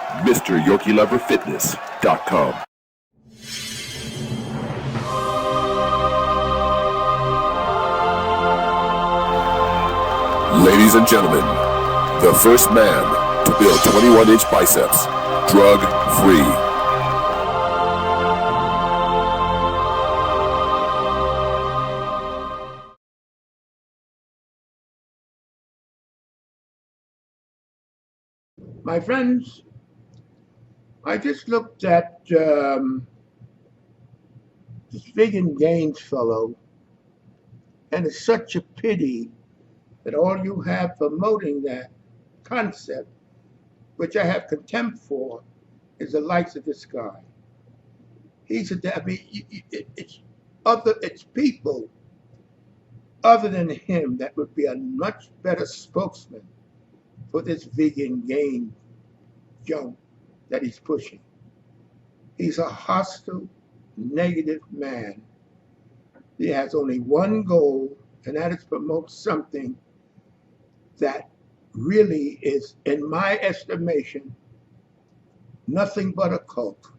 MrYorkieLoverFitness.com. Ladies and gentlemen, the first man to build 21-inch biceps, drug-free. My friends, I just looked at this Vegan Gaines fellow, and it's such a pity that all you have promoting that concept, which I have contempt for, is the likes of this guy. It's people other than him that would be a much better spokesman for this vegan gain junk that he's pushing. He's a hostile, negative man. He has only one goal, and that is promote something that really is, in my estimation, nothing but a cult.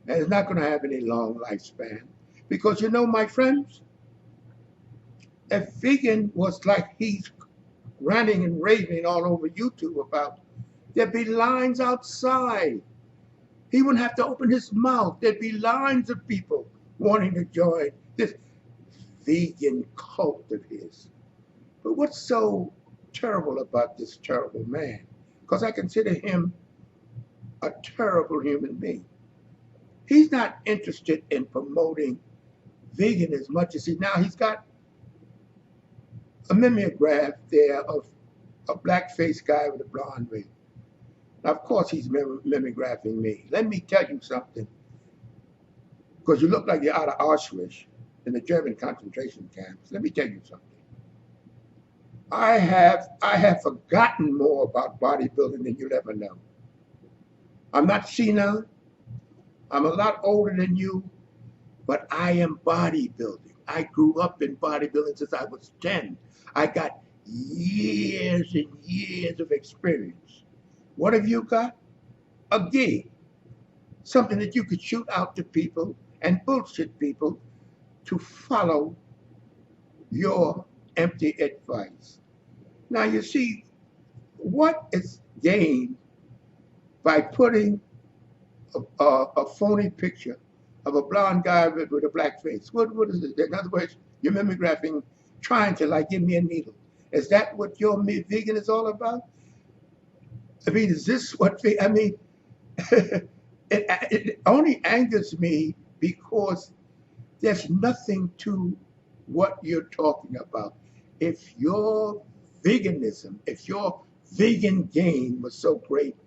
And it's not going to have any long lifespan. Because you know, my friends, if vegan was like he's ranting and raving all over YouTube about, there'd be lines outside. He wouldn't have to open his mouth. There'd be lines of people wanting to join this vegan cult of his. But what's so terrible about this terrible man? Because I consider him a terrible human being. He's not interested in promoting vegan as much as he's got a mimeograph there of a black-faced guy with a blonde wig. Now, of course, he's mimeographing me. Let me tell you something, because you look like you're out of Auschwitz in the German concentration camps. Let me tell you something. I have forgotten more about bodybuilding than you'll ever know. I'm not senile. I'm a lot older than you, but I am bodybuilding. I grew up in bodybuilding since I was 10. I got years and years of experience. What have you got? A gig. Something that you could shoot out to people and bullshit people to follow your empty advice. Now you see, what is gained by putting a phony picture of a blonde guy with a black face? What is it? In other words, you're mimeographing, trying to like give me a needle. Is that what your vegan is all about? I mean, is this what, I mean, it only angers me because there's nothing to what you're talking about. If your veganism, if your vegan gain was so great,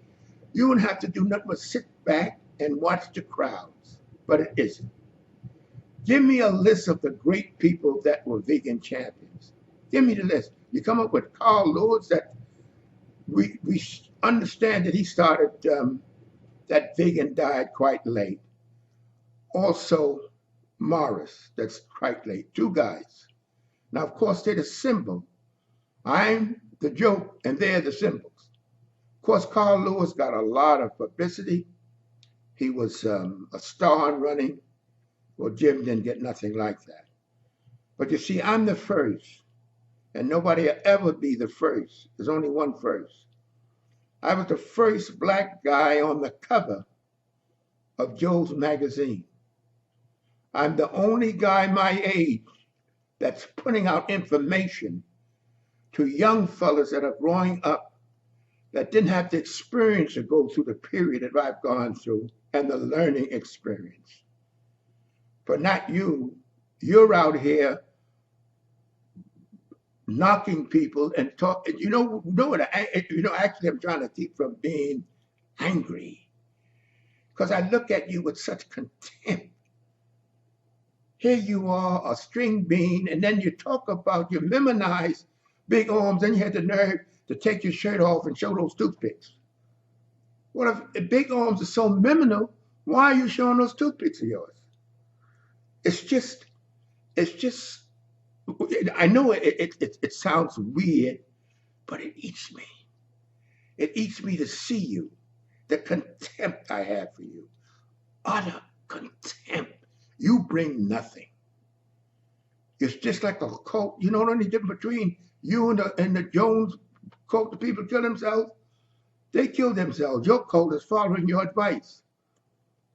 you wouldn't have to do nothing but sit back and watch the crowds, but it isn't. Give me a list of the great people that were vegan champions. Give me the list. You come up with Carl Lewis, that we understand that he started that vegan diet quite late. Also, Morris, that's quite late. Two guys. Now, of course, they're the symbol. I'm the joke, and they're the symbols. Of course, Carl Lewis got a lot of publicity. He was a star on running. Well, Jim didn't get nothing like that. But you see, I'm the first, and nobody will ever be the first. There's only one first. I was the first black guy on the cover of Joe's magazine. I'm the only guy my age that's putting out information to young fellas that are growing up that didn't have the experience to go through the period that I've gone through and the learning experience. But not you. You're out here knocking people and talk. Actually, I'm trying to keep from being angry, because I look at you with such contempt. Here you are, a string bean, and then you talk about, you memonize big arms, then you had the nerve to take your shirt off and show those toothpicks. Well, if big arms are so memorable, why are you showing those toothpicks of yours? It's just, I know it sounds weird, but it eats me. It eats me to see you, the contempt I have for you. Utter contempt. You bring nothing. It's just like a cult. You know the only difference between you and the Jones cult, the people kill themselves? They kill themselves. Your cult is following your advice.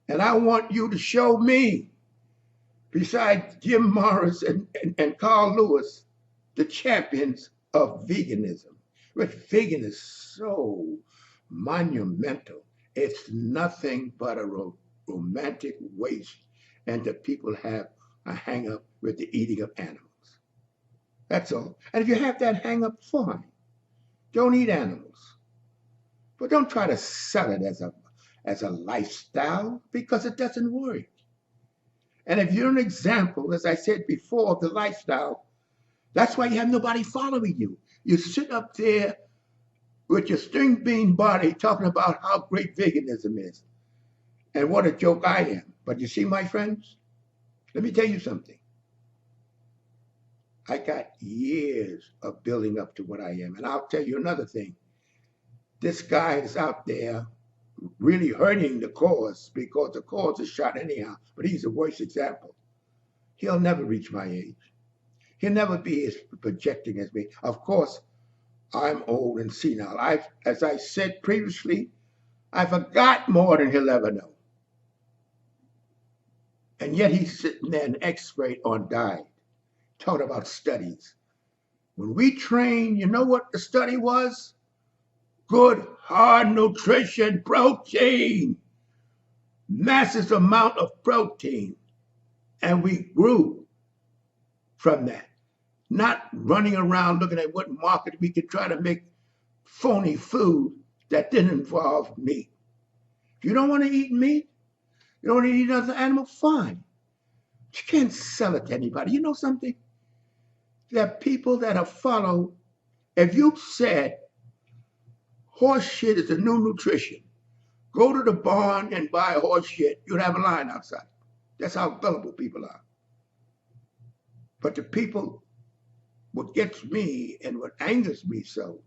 And I want you to show me, besides Jim Morris and Carl Lewis, the champions of veganism. Which vegan is so monumental. It's nothing but a romantic waste, and the people have a hang up with the eating of animals. That's all. And if you have that hang up, fine. Don't eat animals. But don't try to sell it as a lifestyle, because it doesn't work. And if you're an example, as I said before, of the lifestyle, that's why you have nobody following you. You sit up there with your string bean body talking about how great veganism is and what a joke I am. But you see, my friends, let me tell you something. I got years of building up to what I am. And I'll tell you another thing. This guy is out there really hurting the cause, because the cause is shot anyhow, but he's the worst example. He'll never reach my age. He'll never be as projecting as me. Of course, I'm old and senile. As I said previously, I forgot more than he'll ever know. And yet he's sitting there, an expert on diet, talking about studies. When we train, you know what the study was? Good, hard nutrition, protein, massive amount of protein. And we grew from that. Not running around looking at what market we could try to make phony food that didn't involve meat. If you don't want to eat meat, you don't want to eat another animal, fine. But you can't sell it to anybody. You know something? There are people that have followed. If you said horse shit is the new nutrition, go to the barn and buy horse shit, you'd have a line outside. That's how gullible people are. But the people, what gets me and what angers me so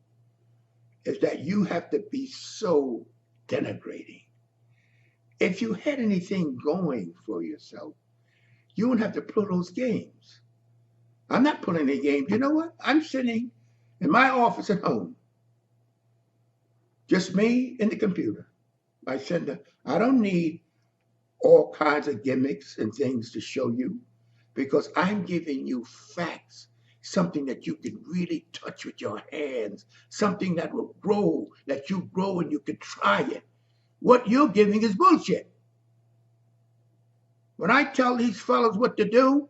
is that you have to be so denigrating. If you had anything going for yourself, you wouldn't have to play those games. I'm not pulling any games. You know what? I'm sitting in my office at home. Just me and the computer. I don't need all kinds of gimmicks and things to show you, because I'm giving you facts, something that you can really touch with your hands, something that will grow, that you grow and you can try it. What you're giving is bullshit. When I tell these fellas what to do,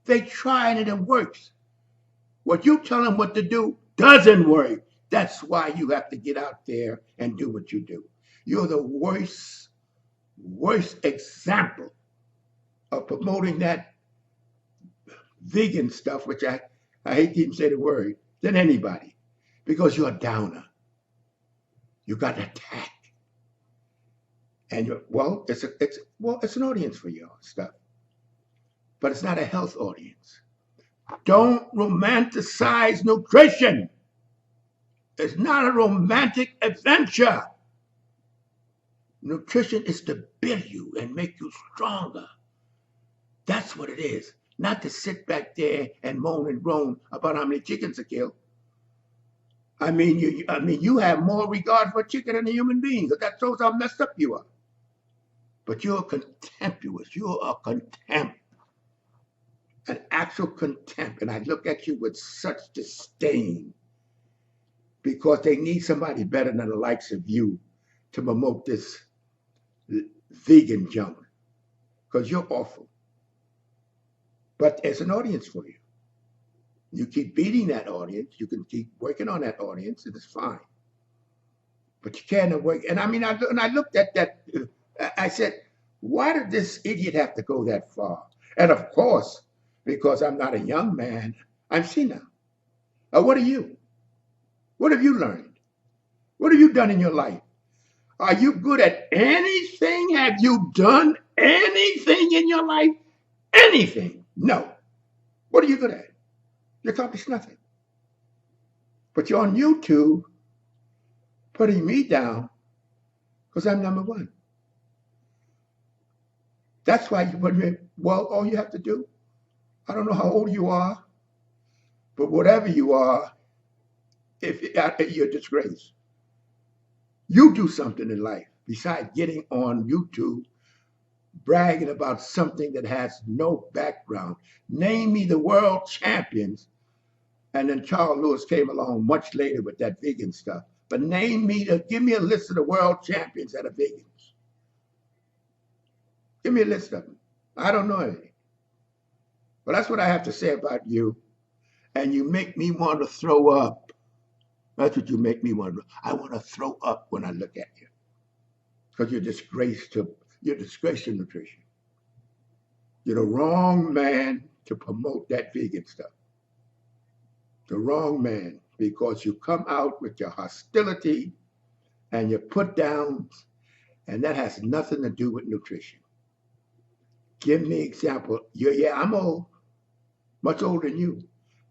they try it and it works. What you tell them what to do doesn't work. That's why you have to get out there and do what you do. You're the worst example of promoting that vegan stuff, which I hate to even say the word, than anybody, because you're a downer. You got attacked. And it's an audience for your stuff, but it's not a health audience. Don't romanticize nutrition. It's not a romantic adventure. Nutrition is to build you and make you stronger. That's what it is. Not to sit back there and moan and groan about how many chickens are killed. I mean, you have more regard for a chicken than a human being, because that shows how messed up you are. But you're contemptuous. You're a contempt. An actual contempt. And I look at you with such disdain, because they need somebody better than the likes of you to promote this vegan junk, because you're awful. But there's an audience for you. You keep beating that audience. You can keep working on that audience, and it's fine. But you can't work. And I mean, I looked at that. I said, why did this idiot have to go that far? And of course, because I'm not a young man, I'm senile. What are you? What have you learned? What have you done in your life? Are you good at anything? Have you done anything in your life? Anything? No. What are you good at? You accomplished nothing. But you're on YouTube putting me down Because I'm number one. That's why well, all you have to do, I don't know how old you are, but whatever you are, if you're a disgrace, you do something in life besides getting on YouTube bragging about something that has no background. Name me the world champions. And then Charles Lewis came along much later with that vegan stuff. But give me a list of the world champions that are vegans. Give me a list of them. I don't know anything. But that's what I have to say about you. And you make me want to throw up. That's what you make me want to do. I want to throw up when I look at you. Because you're disgraced to nutrition. You're the wrong man to promote that vegan stuff. The wrong man, because you come out with your hostility and your put downs, and that has nothing to do with nutrition. Give me an example. I'm old, much older than you,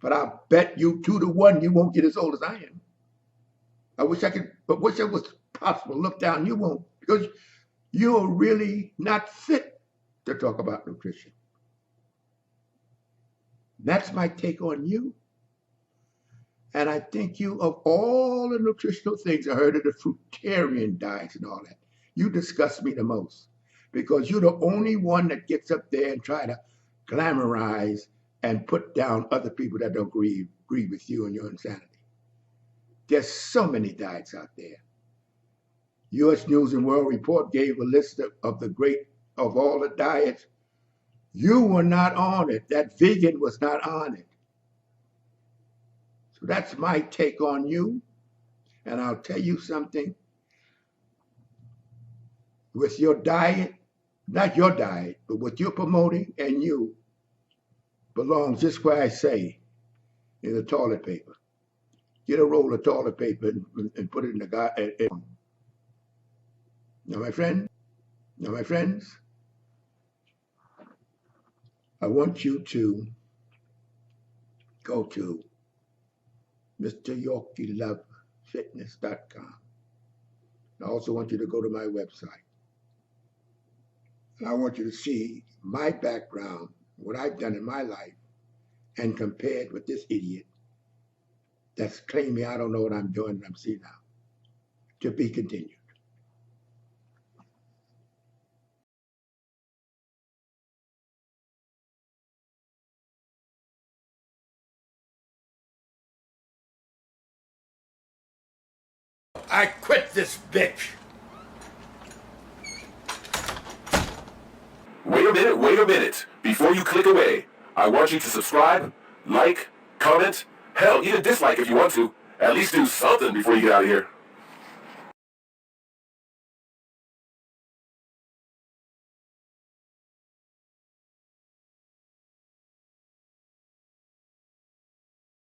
but I'll bet you 2-1 you won't get as old as I am. I wish it was possible. Look down, you won't, because you're really not fit to talk about nutrition. That's my take on you. And I think you, of all the nutritional things, I heard of the fruitarian diets and all that, you disgust me the most, because you're the only one that gets up there and try to glamorize and put down other people that don't agree with you and your insanity. There's so many diets out there. U.S. News and World Report gave a list of all the diets. You were not on it. That vegan was not on it. So that's my take on you. And I'll tell you something. With your diet, not your diet, but what you're promoting and you belongs just where I say, in the toilet paper. Get a roll of toilet paper and put it in the guy. Now, my friends, I want you to go to MrYorkieLoveFitness.com. I also want you to go to my website. And I want you to see my background, what I've done in my life, and compared with this idiot that's claiming I don't know what I'm doing, I'm seeing now. To be continued. I quit this bitch. Wait a minute. Before you click away, I want you to subscribe, like, comment, hell, even dislike if you want to. At least do something before you get out of here.